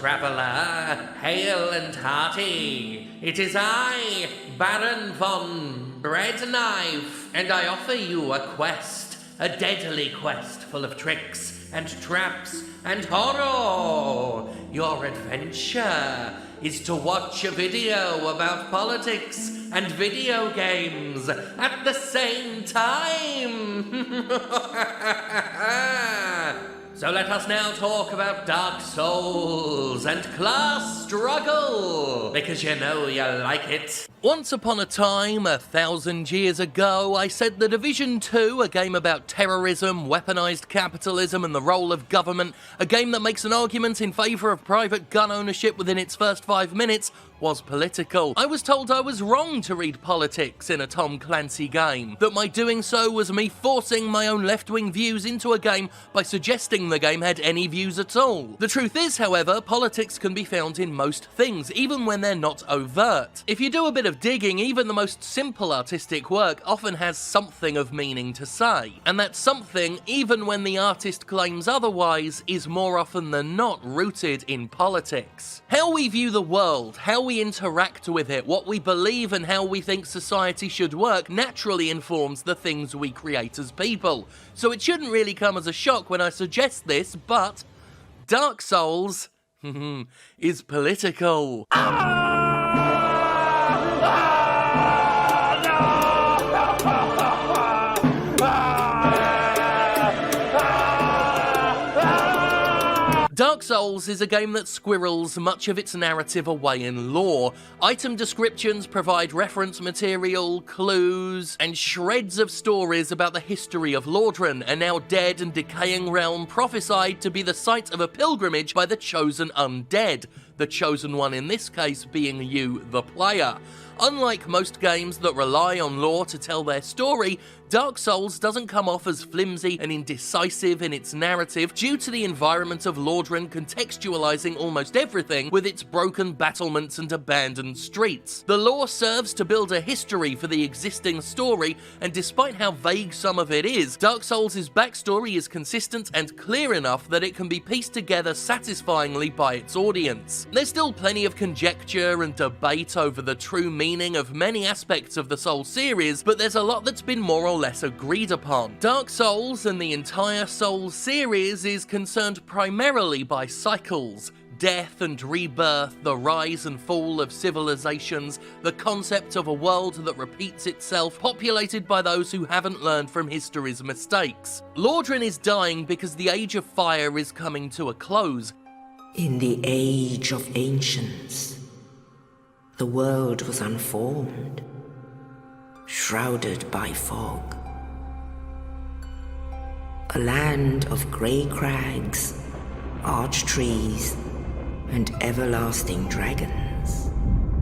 traveller, hail and hearty. It is I, Baron von Breadknife, and I offer you a quest, a deadly quest full of tricks and traps and horror. Your adventure is to watch a video about politics and video games at the same time. So let us now talk about Dark Souls and class struggle, because you know you like it. Once upon a time, 1,000 years ago, I said The Division 2, a game about terrorism, weaponized capitalism and the role of government, a game that makes an argument in favour of private gun ownership within its first 5 minutes, was political. I was told I was wrong to read politics in a Tom Clancy game, that my doing so was me forcing my own left-wing views into a game by suggesting the game had any views at all. The truth is, however, politics can be found in most things, even when they're not overt. If you do a bit of digging, even the most simple artistic work often has something of meaning to say. And that something, even when the artist claims otherwise, is more often than not rooted in politics. How we view the world, how we interact with it, what we believe and how we think society should work naturally informs the things we create as people. So it shouldn't really come as a shock when I suggest this, but Dark Souls is political. Dark Souls is a game that squirrels much of its narrative away in lore. Item descriptions provide reference material, clues, and shreds of stories about the history of Lordran, a now dead and decaying realm prophesied to be the site of a pilgrimage by the chosen undead, the chosen one in this case being you, the player. Unlike most games that rely on lore to tell their story, Dark Souls doesn't come off as flimsy and indecisive in its narrative due to the environment of Lordran contextualizing almost everything with its broken battlements and abandoned streets. The lore serves to build a history for the existing story, and despite how vague some of it is, Dark Souls' backstory is consistent and clear enough that it can be pieced together satisfyingly by its audience. There's still plenty of conjecture and debate over the true meaning of many aspects of the Souls series, but there's a lot that's been more or less agreed upon. Dark Souls and the entire Souls series is concerned primarily by cycles. Death and rebirth, the rise and fall of civilizations, the concept of a world that repeats itself, populated by those who haven't learned from history's mistakes. Lordran is dying because the Age of Fire is coming to a close. In the Age of Ancients, the world was unformed, shrouded by fog. A land of grey crags, arch trees, and everlasting dragons.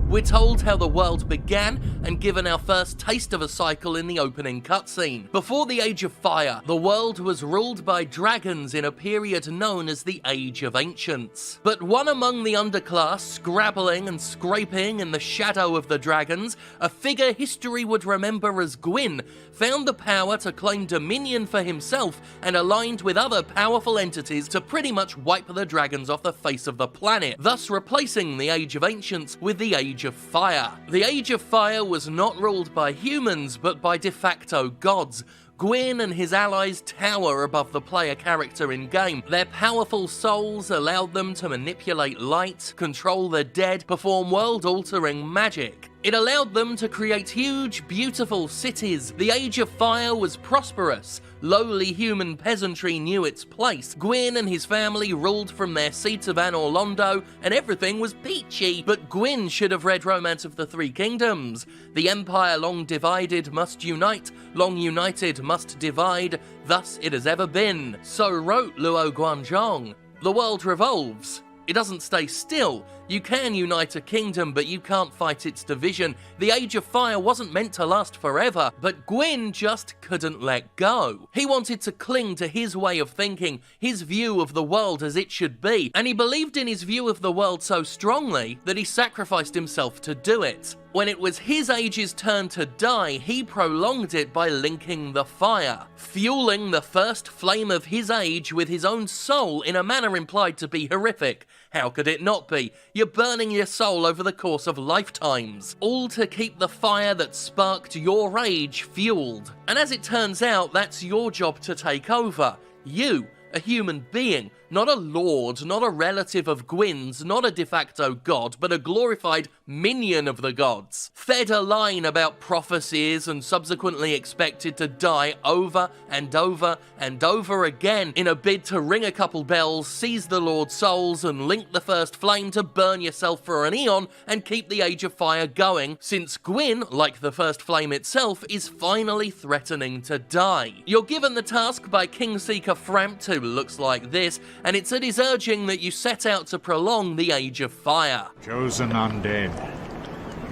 We're told how the world began and given our first taste of a cycle in the opening cutscene. Before the Age of Fire, the world was ruled by dragons in a period known as the Age of Ancients. But one among the underclass, scrabbling and scraping in the shadow of the dragons, a figure history would remember as Gwyn, found the power to claim dominion for himself and aligned with other powerful entities to pretty much wipe the dragons off the face of the planet, thus replacing the Age of Ancients with the Age of Fire. The Age of Fire was not ruled by humans, but by de facto gods. Gwyn and his allies tower above the player character in-game. Their powerful souls allowed them to manipulate light, control the dead, perform world-altering magic. It allowed them to create huge, beautiful cities. The Age of Fire was prosperous. Lowly human peasantry knew its place. Gwyn and his family ruled from their seat of Anor Londo, and everything was peachy. But Gwyn should have read Romance of the Three Kingdoms. The Empire long divided must unite, long united must divide, thus it has ever been. So wrote Luo Guanzhong. The world revolves. It doesn't stay still. You can unite a kingdom, but you can't fight its division. The Age of Fire wasn't meant to last forever, but Gwyn just couldn't let go. He wanted to cling to his way of thinking, his view of the world as it should be, and he believed in his view of the world so strongly that he sacrificed himself to do it. When it was his age's turn to die, he prolonged it by linking the fire, fueling the first flame of his age with his own soul in a manner implied to be horrific. How could it not be? You're burning your soul over the course of lifetimes, all to keep the fire that sparked your age fueled. And as it turns out, that's your job to take over. You, a human being, not a lord, not a relative of Gwyn's, not a de facto god, but a glorified minion of the gods, fed a line about prophecies and subsequently expected to die over and over and over again in a bid to ring a couple bells, seize the Lord's souls, and link the first flame to burn yourself for an eon and keep the Age of Fire going, since Gwyn, like the first flame itself, is finally threatening to die. You're given the task by Kingseeker Frampt, who looks like this, and it's at his urging that you set out to prolong the Age of Fire. Chosen undead,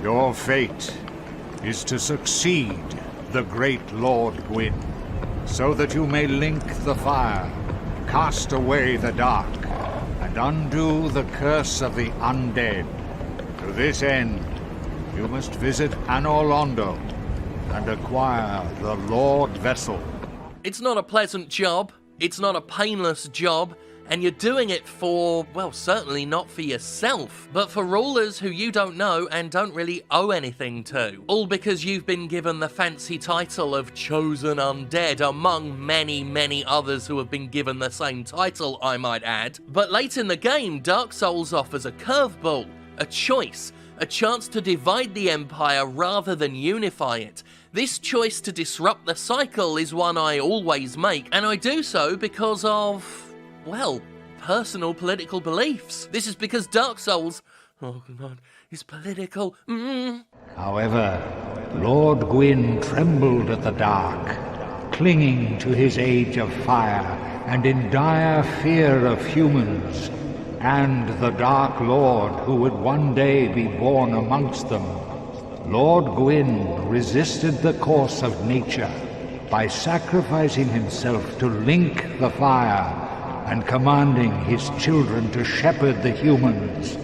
your fate is to succeed the great Lord Gwyn, so that you may link the fire, cast away the dark, and undo the curse of the undead. To this end, you must visit Anor Londo and acquire the Lord Vessel. It's not a pleasant job, it's not a painless job, and you're doing it for, well, certainly not for yourself, but for rulers who you don't know and don't really owe anything to. All because you've been given the fancy title of Chosen Undead, among many, many others who have been given the same title, I might add. But late in the game, Dark Souls offers a curveball, a choice, a chance to divide the Empire rather than unify it. This choice to disrupt the cycle is one I always make, and I do so because of, well, personal political beliefs. This is because Dark Souls, oh god, is political. However, Lord Gwyn trembled at the dark, clinging to his Age of Fire and in dire fear of humans, and the Dark Lord who would one day be born amongst them. Lord Gwyn resisted the course of nature by sacrificing himself to link the fire and commanding his children to shepherd the humans.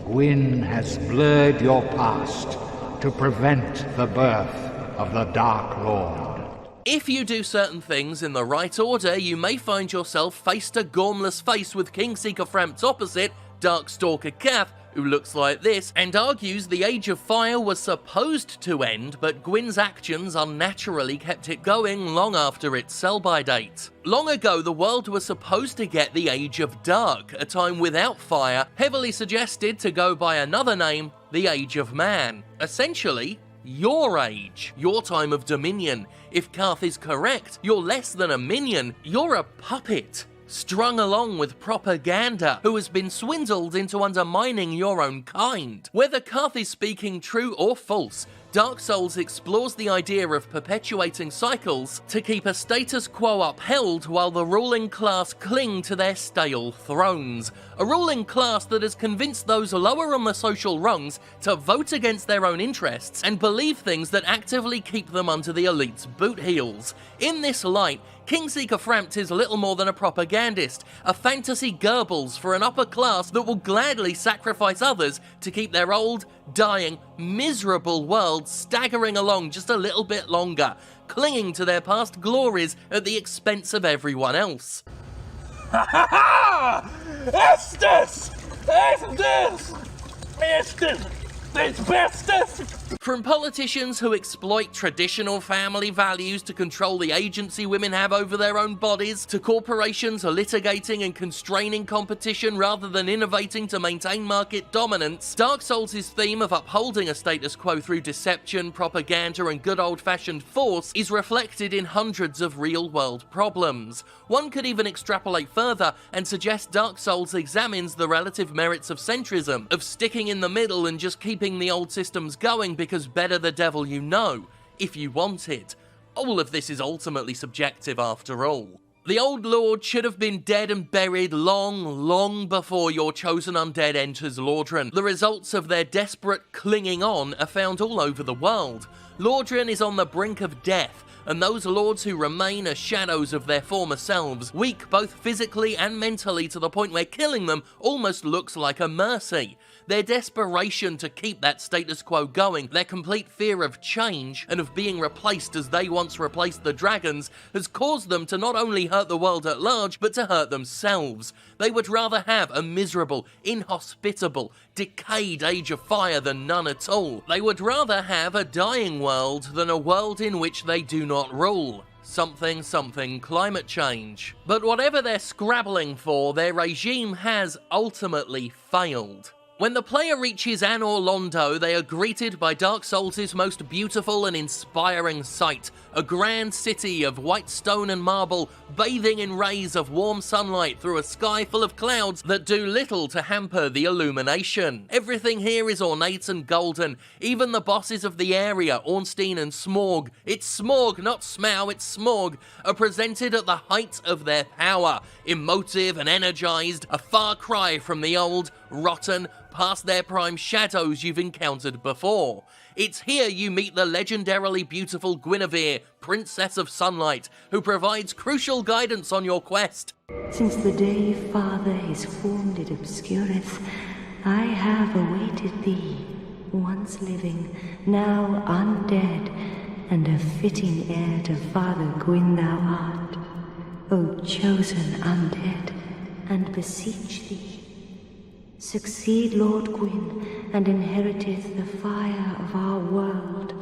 Gwyn has blurred your past to prevent the birth of the Dark Lord. If you do certain things in the right order, you may find yourself face to Gormless face with Kingseeker Frampt's opposite, Darkstalker Cath, who looks like this, and argues the Age of Fire was supposed to end, but Gwyn's actions unnaturally kept it going long after its sell-by date. Long ago, the world was supposed to get the Age of Dark, a time without fire, heavily suggested to go by another name, the Age of Man. Essentially, your age, your time of dominion. If Cath is correct, you're less than a minion, you're a puppet, strung along with propaganda, who has been swindled into undermining your own kind. Whether Cath is speaking true or false, Dark Souls explores the idea of perpetuating cycles to keep a status quo upheld while the ruling class cling to their stale thrones. A ruling class that has convinced those lower on the social rungs to vote against their own interests and believe things that actively keep them under the elite's boot heels. In this light, Kingseeker Frampt is little more than a propagandist, a fantasy Goebbels for an upper class that will gladly sacrifice others to keep their old, dying, miserable world staggering along just a little bit longer, clinging to their past glories at the expense of everyone else. Ha ha ha! Estes! Estes! Estes! Estes! From politicians who exploit traditional family values to control the agency women have over their own bodies, to corporations litigating and constraining competition rather than innovating to maintain market dominance, Dark Souls' theme of upholding a status quo through deception, propaganda, and good old-fashioned force is reflected in hundreds of real-world problems. One could even extrapolate further and suggest Dark Souls examines the relative merits of centrism, of sticking in the middle and just keeping the old systems going because better the devil you know, if you want it. All of this is ultimately subjective after all. The Old Lord should have been dead and buried long before your chosen undead enters Lordran. The results of their desperate clinging on are found all over the world. Lordran is on the brink of death, and those lords who remain are shadows of their former selves, weak both physically and mentally to the point where killing them almost looks like a mercy. Their desperation to keep that status quo going, their complete fear of change and of being replaced as they once replaced the dragons, has caused them to not only hurt the world at large, but to hurt themselves. They would rather have a miserable, inhospitable, decayed Age of Fire than none at all. They would rather have a dying world than a world in which they do not rule. Something climate change. But whatever they're scrabbling for, their regime has ultimately failed. When the player reaches Anor Londo, they are greeted by Dark Souls' most beautiful and inspiring sight, a grand city of white stone and marble, bathing in rays of warm sunlight through a sky full of clouds that do little to hamper the illumination. Everything here is ornate and golden, even the bosses of the area, Ornstein and Smorg, it's Smorg, not Smaug, it's Smorg, are presented at the height of their power, emotive and energized, a far cry from the old, rotten, past their prime shadows you've encountered before. It's here you meet the legendarily beautiful Guinevere, Princess of Sunlight, who provides crucial guidance on your quest. Since the day Father his form did obscureth, I have awaited thee, once living, now undead, and a fitting heir to Father Gwyn thou art. O chosen undead, and beseech thee, succeed Lord Gwyn, and inheriteth the fire of our world.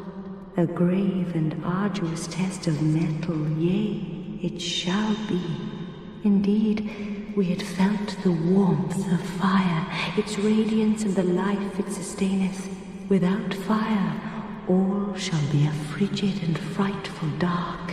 A grave and arduous test of metal, yea, it shall be. Indeed, we had felt the warmth of fire, its radiance and the life it sustaineth. Without fire, all shall be a frigid and frightful dark.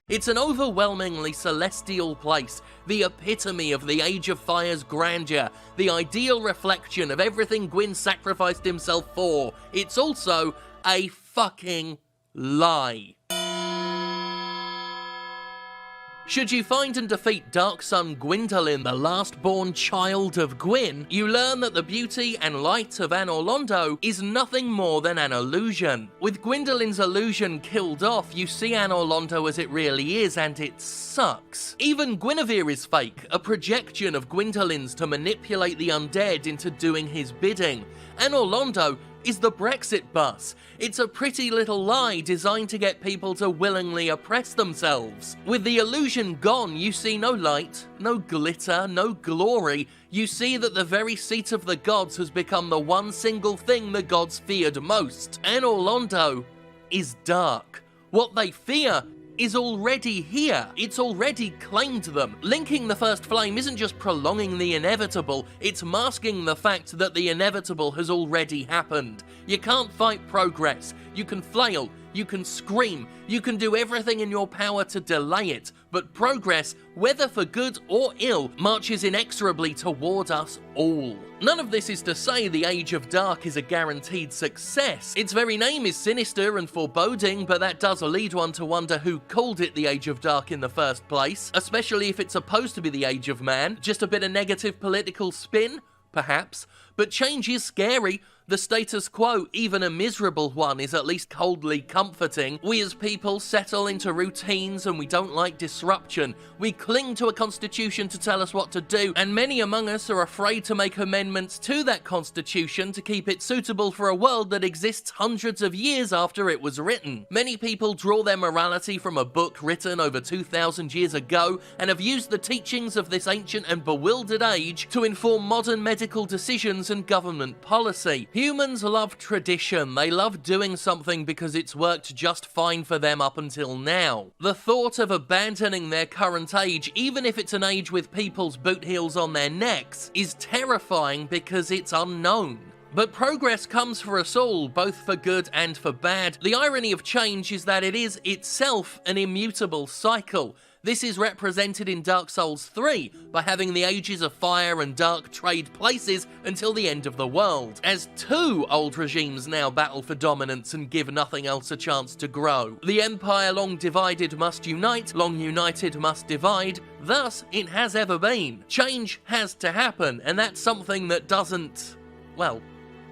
It's an overwhelmingly celestial place, the epitome of the Age of Fire's grandeur, the ideal reflection of everything Gwyn sacrificed himself for. It's also a fucking lie. Should you find and defeat Dark Sun Gwyndolin, the last-born child of Gwyn, you learn that the beauty and light of Anor Londo is nothing more than an illusion. With Gwyndolin's illusion killed off, you see Anor Londo as it really is, and it sucks. Even Guinevere is fake, a projection of Gwyndolin's to manipulate the undead into doing his bidding. Anor Londo is the Brexit bus. It's a pretty little lie designed to get people to willingly oppress themselves. With the illusion gone, you see no light, no glitter, no glory. You see that the very seat of the gods has become the one single thing the gods feared most. Anor Londo is dark. What they fear is already here. It's already claimed them. Linking the first flame isn't just prolonging the inevitable, it's masking the fact that the inevitable has already happened. You can't fight progress. You can flail, you can scream, you can do everything in your power to delay it, but progress, whether for good or ill, marches inexorably toward us all. None of this is to say the Age of Dark is a guaranteed success. Its very name is sinister and foreboding, but that does lead one to wonder who called it the Age of Dark in the first place, especially if it's supposed to be the Age of Man. Just a bit of negative political spin? Perhaps. But change is scary. The status quo, even a miserable one, is at least coldly comforting. We as people settle into routines and we don't like disruption. We cling to a constitution to tell us what to do, and many among us are afraid to make amendments to that constitution to keep it suitable for a world that exists hundreds of years after it was written. Many people draw their morality from a book written over 2,000 years ago and have used the teachings of this ancient and bewildered age to inform modern medical decisions and government policy. Humans love tradition. They love doing something because it's worked just fine for them up until now. The thought of abandoning their current age, even if it's an age with people's boot heels on their necks, is terrifying because it's unknown. But progress comes for us all, both for good and for bad. The irony of change is that it is itself an immutable cycle. This is represented in Dark Souls 3 by having the Ages of Fire and Dark trade places until the end of the world, as two old regimes now battle for dominance and give nothing else a chance to grow. The Empire long divided must unite, long united must divide, thus it has ever been. Change has to happen, and that's something that doesn't, well,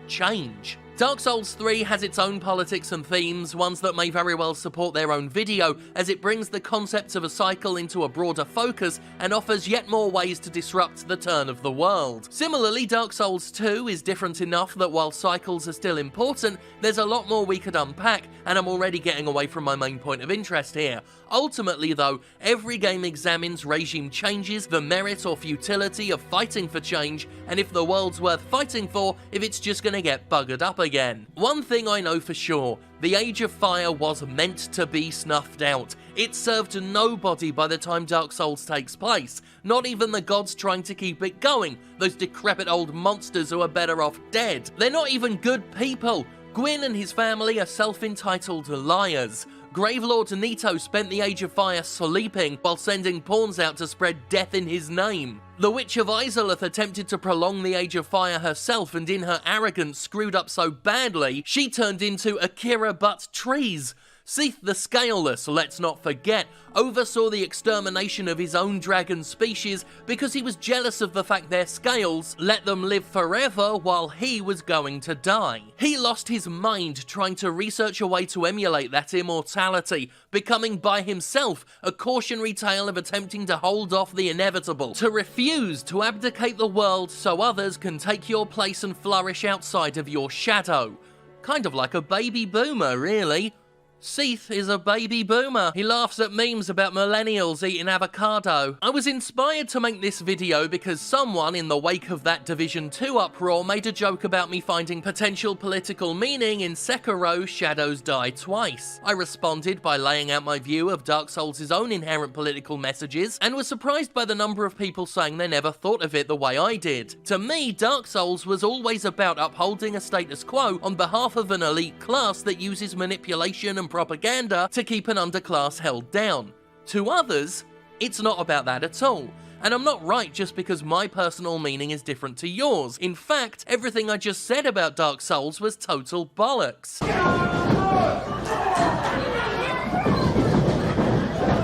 change. Dark Souls 3 has its own politics and themes, ones that may very well support their own video, as it brings the concepts of a cycle into a broader focus and offers yet more ways to disrupt the turn of the world. Similarly, Dark Souls 2 is different enough that while cycles are still important, there's a lot more we could unpack, and I'm already getting away from my main point of interest here. Ultimately though, every game examines regime changes, the merit or futility of fighting for change, and if the world's worth fighting for, if it's just gonna get buggered up again. One thing I know for sure, the Age of Fire was meant to be snuffed out. It served nobody by the time Dark Souls takes place, not even the gods trying to keep it going, those decrepit old monsters who are better off dead. They're not even good people. Gwyn and his family are self-entitled liars. Gravelord Nito spent the Age of Fire sleeping while sending pawns out to spread death in his name. The Witch of Izalith attempted to prolong the Age of Fire herself, and in her arrogance screwed up so badly, she turned into Akira Butt Trees. Seath the Scaleless, let's not forget, oversaw the extermination of his own dragon species because he was jealous of the fact their scales let them live forever while he was going to die. He lost his mind trying to research a way to emulate that immortality, becoming by himself a cautionary tale of attempting to hold off the inevitable, to refuse to abdicate the world so others can take your place and flourish outside of your shadow. Kind of like a baby boomer, really. Seath is a baby boomer. He laughs at memes about millennials eating avocado. I was inspired to make this video because someone in the wake of that Division 2 uproar made a joke about me finding potential political meaning in Sekiro Shadows Die Twice. I responded by laying out my view of Dark Souls' own inherent political messages, and was surprised by the number of people saying they never thought of it the way I did. To me, Dark Souls was always about upholding a status quo on behalf of an elite class that uses manipulation and propaganda to keep an underclass held down. To others, it's not about that at all. And I'm not right just because my personal meaning is different to yours. In fact, everything I just said about Dark Souls was total bollocks.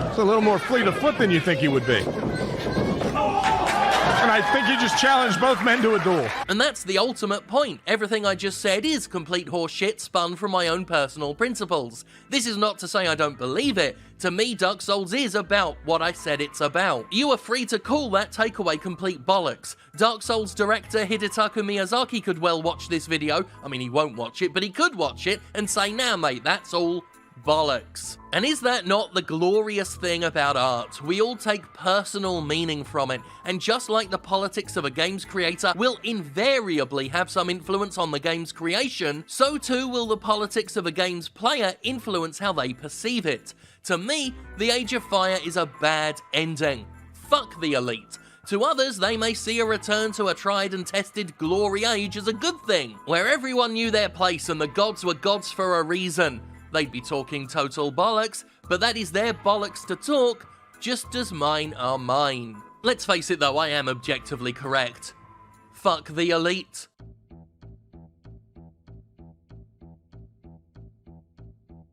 It's a little more fleet of foot than you think he would be. And I think he just challenged both men to a duel. And that's the ultimate point. Everything I just said is complete horseshit spun from my own personal principles. This is not to say I don't believe it. To me, Dark Souls is about what I said it's about. You are free to call that takeaway complete bollocks. Dark Souls director Hidetaka Miyazaki could well watch this video. I mean, he won't watch it, but he could watch it and say, "Nah, mate, that's all bollocks." And is that not the glorious thing about art? We all take personal meaning from it, and just like the politics of a game's creator will invariably have some influence on the game's creation, so too will the politics of a game's player influence how they perceive it. To me, the Age of Fire is a bad ending. Fuck the elite. To others, they may see a return to a tried and tested glory age as a good thing, where everyone knew their place and the gods were gods for a reason. They'd be talking total bollocks, but that is their bollocks to talk, just as mine are mine. Let's face it though, I am objectively correct. Fuck the elite.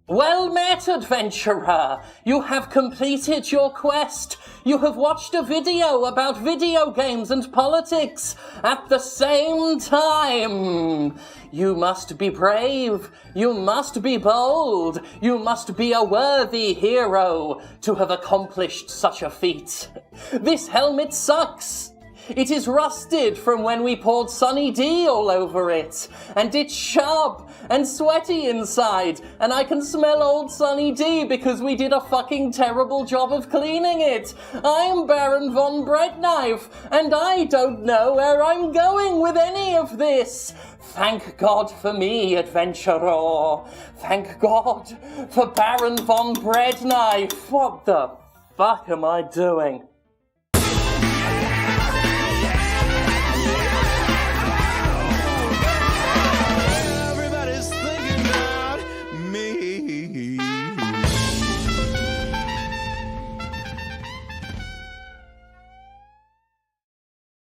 Well met, adventurer! You have completed your quest. You have watched a video about video games and politics at the same time. You must be brave. You must be bold. You must be a worthy hero to have accomplished such a feat. This helmet sucks. It is rusted from when we poured Sunny D all over it, and it's sharp and sweaty inside, and I can smell old Sunny D because we did a fucking terrible job of cleaning it. I'm Baron von Breadknife, and I don't know where I'm going with any of this. Thank God for me, adventurer. Thank God for Baron von Breadknife. What the fuck am I doing?